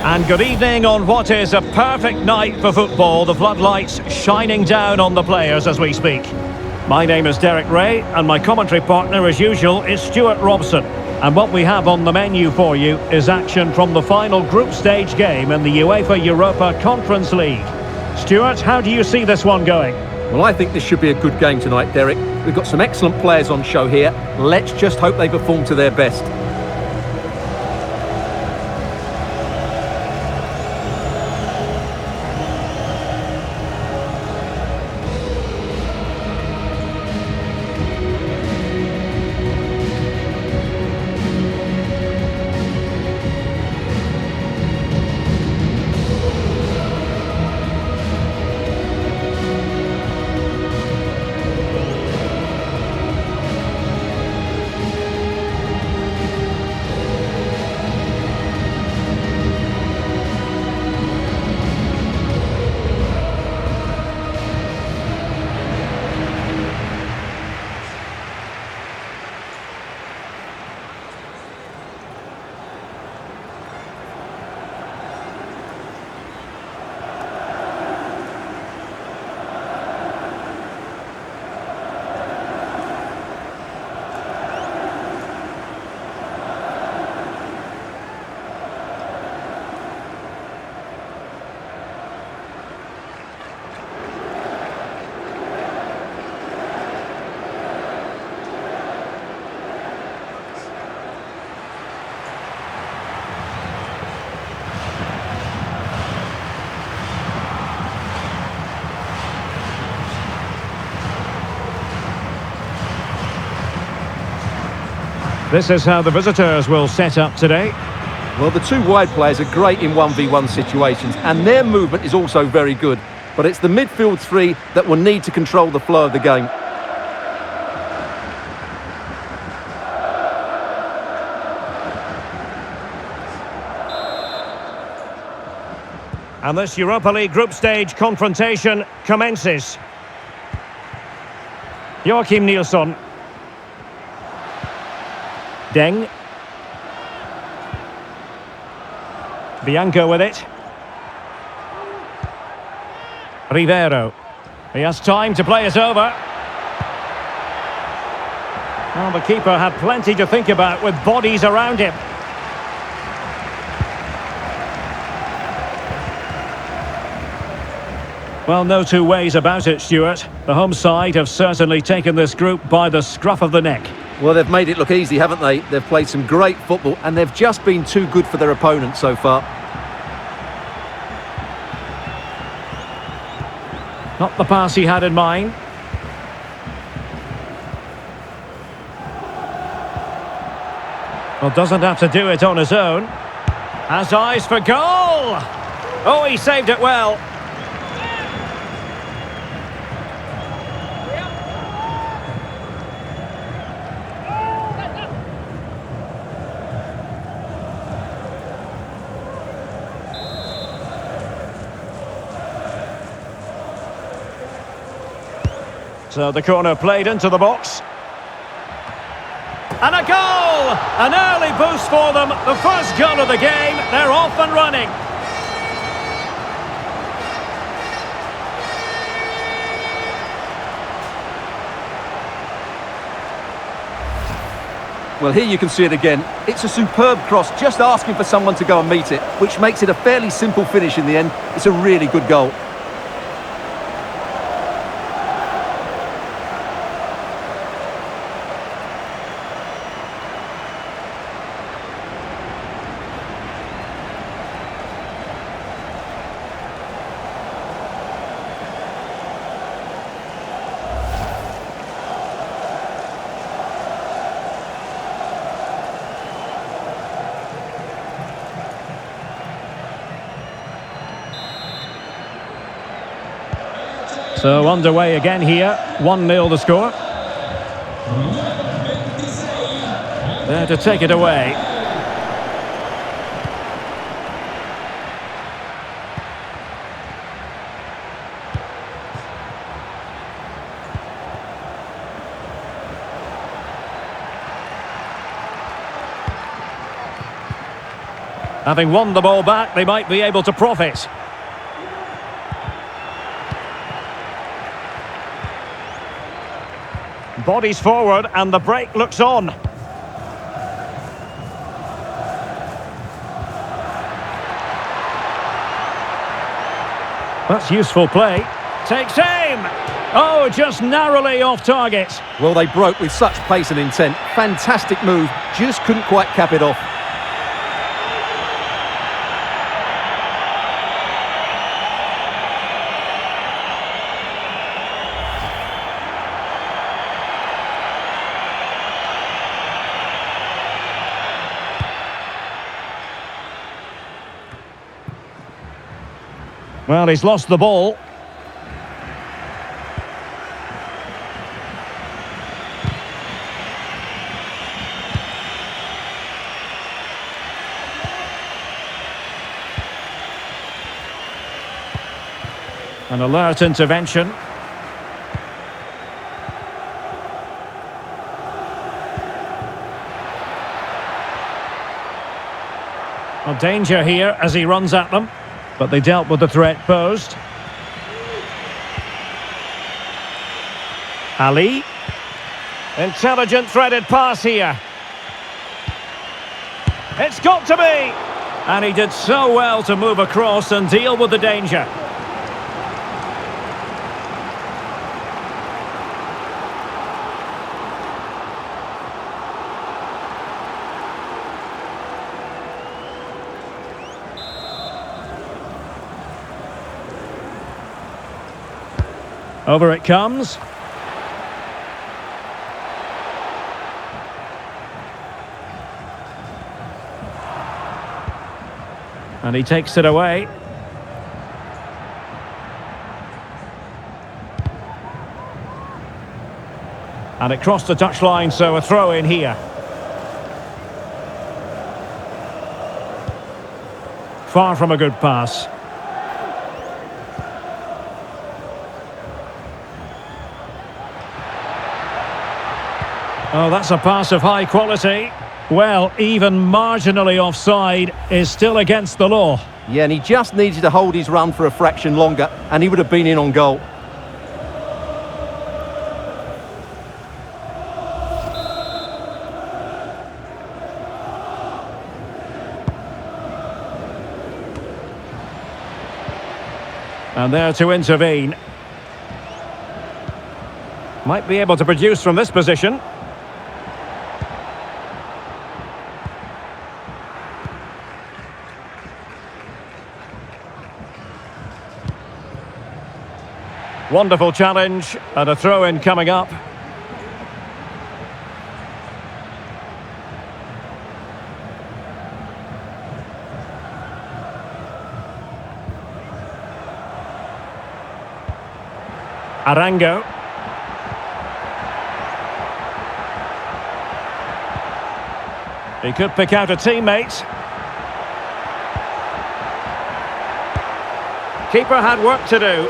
And good evening on what is a perfect night for football. The floodlights shining down on the players as we speak. My name is Derek Ray, and my commentary partner, as usual, is Stuart Robson. And what we have on the menu for you is action from the final group stage game in the UEFA Europa Conference League. Stuart, how do you see this one going? Well, I think this should be a good game tonight, Derek. We've got some excellent players on show here. Let's just hope they perform to their best. This is how the visitors will set up today. Well, the two wide players are great in 1v1 situations, and their movement is also very good. But it's the midfield three that will need to control the flow of the game. And this Europa League group stage confrontation commences. Joachim Nilsson. Deng. Bianco with it. Rivero. He has time to play it over. Well, the keeper had plenty to think about with bodies around him. Well, no two ways about it, Stuart. The home side have certainly taken this group by the scruff of the neck. Well, they've made it look easy, haven't they? They've played some great football, and they've just been too good for their opponents so far. Not the pass he had in mind. Well, doesn't have to do it on his own. Has eyes for goal! Oh, he saved it well. So the corner played into the box. And a goal! An early boost for them. The first goal of the game. They're off and running. Well, here you can see it again. It's a superb cross, just asking for someone to go and meet it, which makes it a fairly simple finish in the end. It's a really good goal. So underway again here, 1-0 the score. There to take it away. Having won the ball back, they might be able to profit. Bodies forward and the break looks on. That's useful play. Takes aim! Oh, just narrowly off target. Well, they broke with such pace and intent. Fantastic move, just couldn't quite cap it off. Well, he's lost the ball. An alert intervention. A danger here as he runs at them. But they dealt with the threat posed. Ali. Intelligent threaded pass here. It's got to be! And he did so well to move across and deal with the danger. Over it comes. And he takes it away. And it crossed the touchline, so a throw in here. Far from a good pass. Oh, that's a pass of high quality. Well, even marginally offside is still against the law. Yeah, and he just needed to hold his run for a fraction longer, and he would have been in on goal. And there to intervene. Might be able to produce from this position. Wonderful challenge, and a throw-in coming up. Arango. He could pick out a teammate. Keeper had work to do.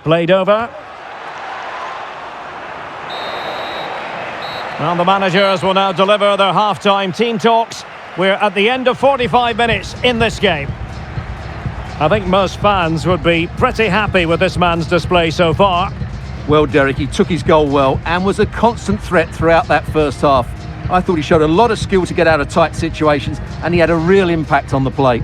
Played over. Well, the managers will now deliver their half-time team talks. We're at the end of 45 minutes in this game. I think most fans would be pretty happy with this man's display so far. Well, Derek, he took his goal well and was a constant threat throughout that first half. I thought he showed a lot of skill to get out of tight situations, and he had a real impact on the play.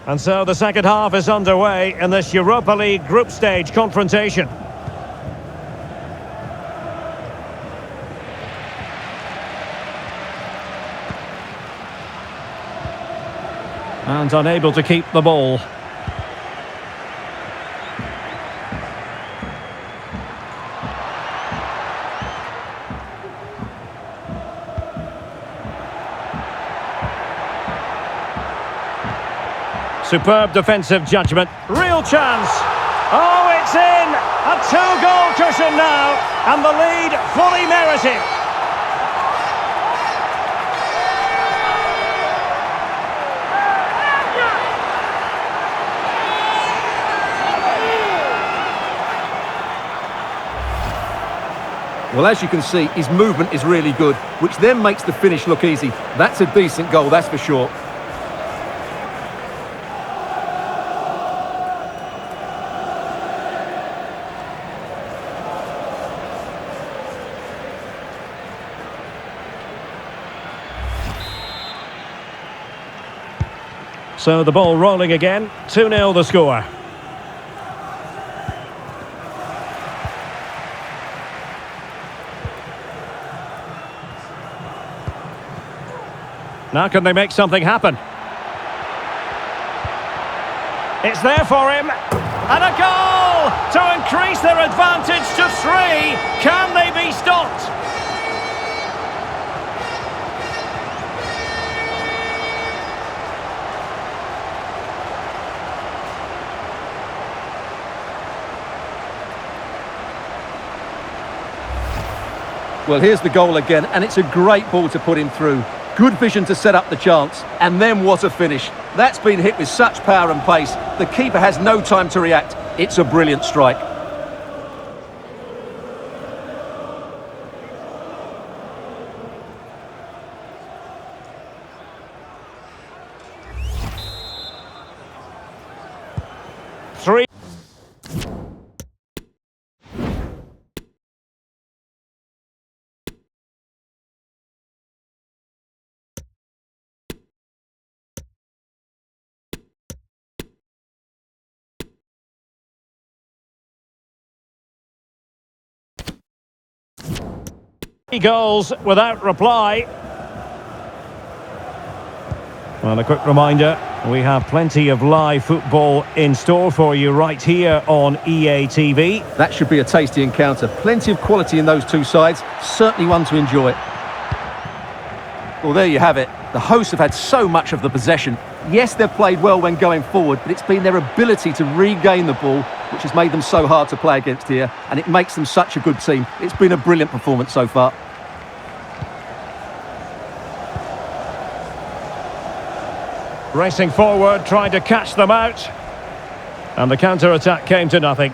And so the second half is underway in this Europa League group stage confrontation. And unable to keep the ball. Superb defensive judgment. Real chance. Oh, it's in! A two-goal cushion now, and the lead fully merited. Well, as you can see, his movement is really good, which then makes the finish look easy. That's a decent goal, that's for sure. So the ball rolling again, 2-0 the score. Now can they make something happen? It's there for him. And a goal to increase their advantage to 3. Can they be stopped? Well, here's the goal again, and it's a great ball to put him through. Good vision to set up the chance, and then what a finish. That's been hit with such power and pace. The keeper has no time to react. It's a brilliant strike. Three. Goals without reply. Well, a quick reminder, we have plenty of live football in store for you right here on EA TV. That should be a tasty encounter. Plenty of quality in those two sides. Certainly one to enjoy. Well, there you have it. The hosts have had so much of the possession. Yes, they've played well when going forward, but it's been their ability to regain the ball which has made them so hard to play against here, and it makes them such a good team. It's been a brilliant performance so far. Racing forward, trying to catch them out. And the counter-attack came to nothing.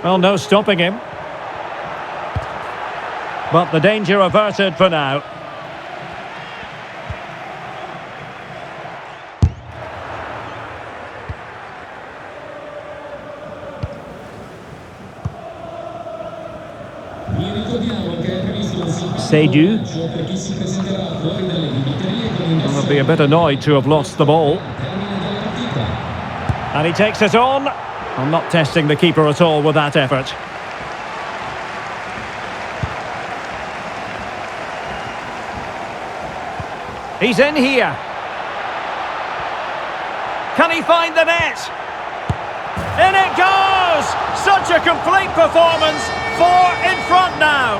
Well, no stopping him. But the danger averted for now. Seydu. Will be a bit annoyed to have lost the ball. And he takes it on. I'm not testing the keeper at all with that effort. He's in here. Can he find the net? In it goes! Such a complete performance. 4 in front now.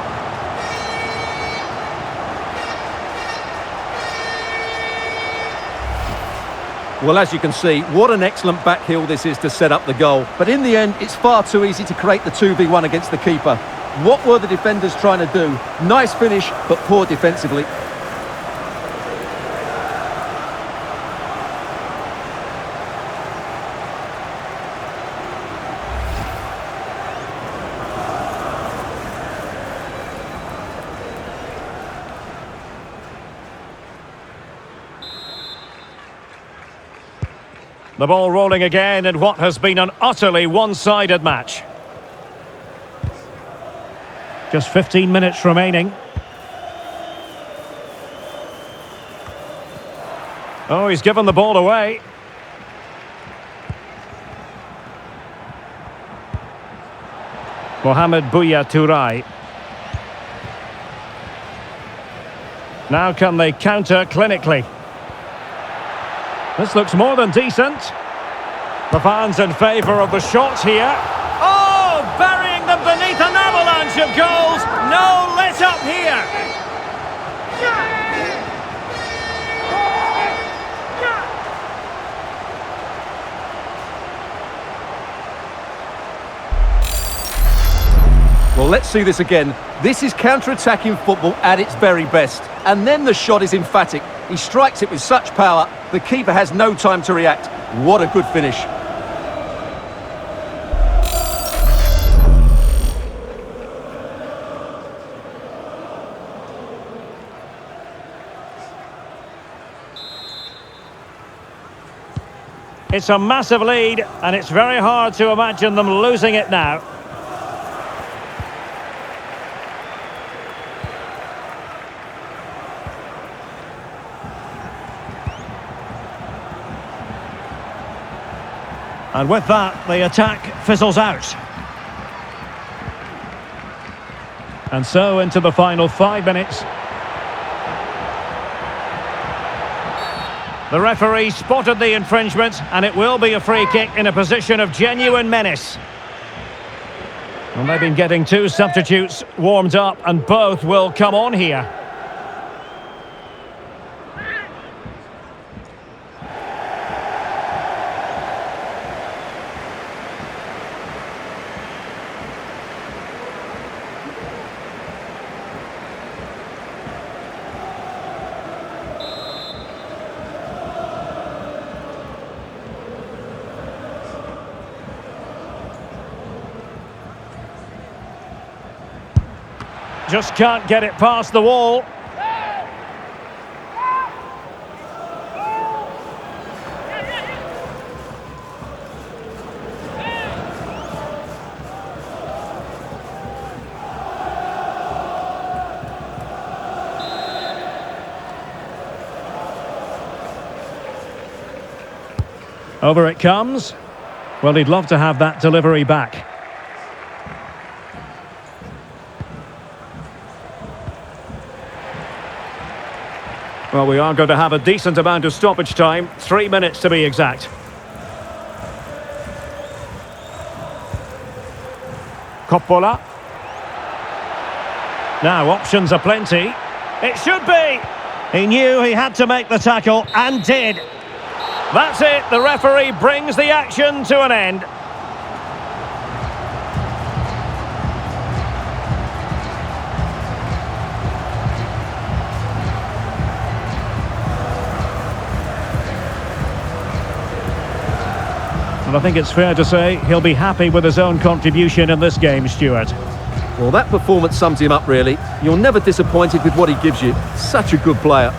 Well, as you can see, what an excellent backheel this is to set up the goal. But in the end, it's far too easy to create the 2v1 against the keeper. What were the defenders trying to do? Nice finish, but poor defensively. The ball rolling again in what has been an utterly one-sided match. Just 15 minutes remaining. Oh, he's given the ball away. Mohamed Bouya Touray. Now can they counter clinically? This looks more than decent. The fans in favour of the shot here. Oh! chance of goals. No let up here. Well, let's see this again. This is counter-attacking football at its very best. And then the shot is emphatic. He strikes it with such power, the keeper has no time to react. What a good finish. It's a massive lead, and it's very hard to imagine them losing it now. And with that, the attack fizzles out. And so into the final 5 minutes. The referee spotted the infringement, and it will be a free kick in a position of genuine menace. Well, they've been getting 2 substitutes warmed up, and both will come on here. Just can't get it past the wall. Over it comes. Well, he'd love to have that delivery back. Well, we are going to have a decent amount of stoppage time. 3 minutes to be exact. Coppola. Now, options are plenty. It should be! He knew he had to make the tackle, and did. That's it, the referee brings the action to an end. And I think it's fair to say he'll be happy with his own contribution in this game, Stuart. Well, that performance sums him up, really. You're never disappointed with what he gives you. Such a good player.